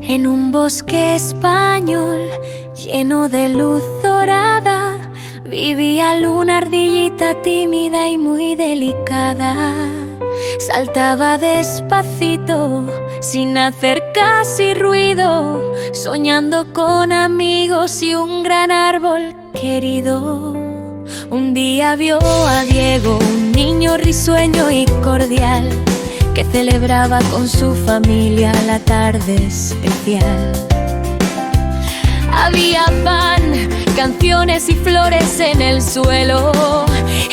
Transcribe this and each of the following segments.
En un bosque español lleno de luz dorada vivía una ardillita tímida y muy delicada. Saltaba despacito, sin hacer casi ruido, soñando con amigos y un gran árbol querido. Un día vio a Diego, un niño risueño y cordial, que celebraba con su familia la tarde especial. Había pan, canciones y flores en el suelo,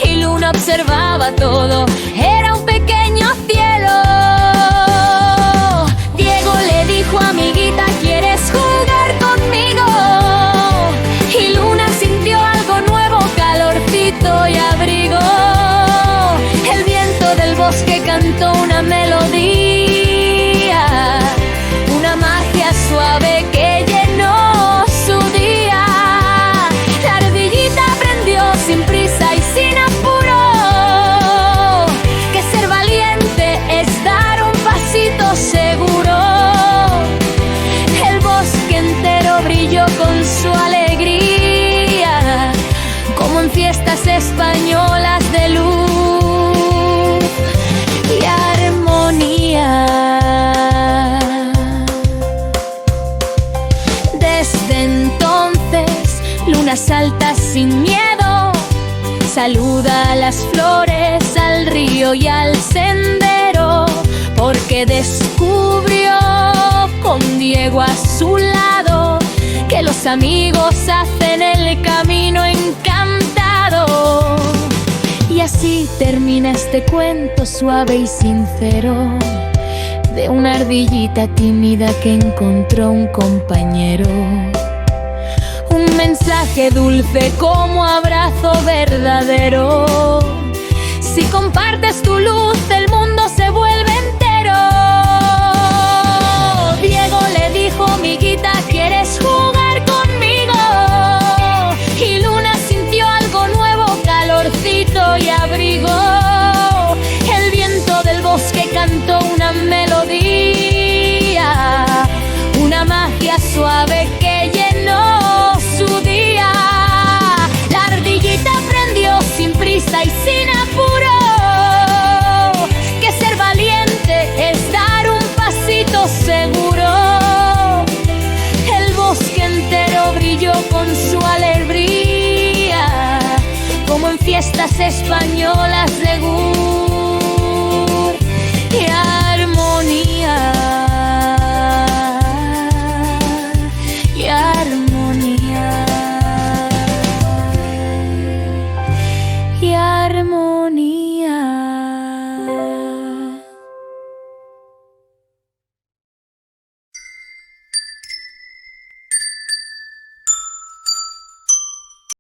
y Luna observaba todo, era un pequeño cielo. Diego le dijo: amiguita, ¿quieres jugar conmigo? Y Luna sintió algo nuevo, calorcito y abrigo. El viento del bosque cantó una melodía, una magia suave que llenó su día. La ardillita aprendió sin prisa y sin apuro que ser valiente es dar un pasito seguro. El bosque entero brilló con su alegría, como en fiestas españolas de luz y armonía. Desde entonces Luna salta sin miedo, saluda a las flores, al río y al sendero, porque descubrió con Diego a su lado que los amigos hacen el camino encantado. Y así termina este cuento suave y sincero de una ardillita tímida que encontró un compañero. Un mensaje dulce como abrazo verdadero. Si compartes tu luz, el mundo se vuelve entero. Diego le dijo: amiguita, ¿quieres jugar conmigo? Y Luna sintió algo nuevo, calorcito y abrigo. El viento del bosque cantó una melodía, una magia suave que llenó su día. La ardillita aprendió sin prisa y sin apuro que ser valiente es dar un pasito seguro. El bosque entero brilló con su alegría, como en fiestas españolas de gusto.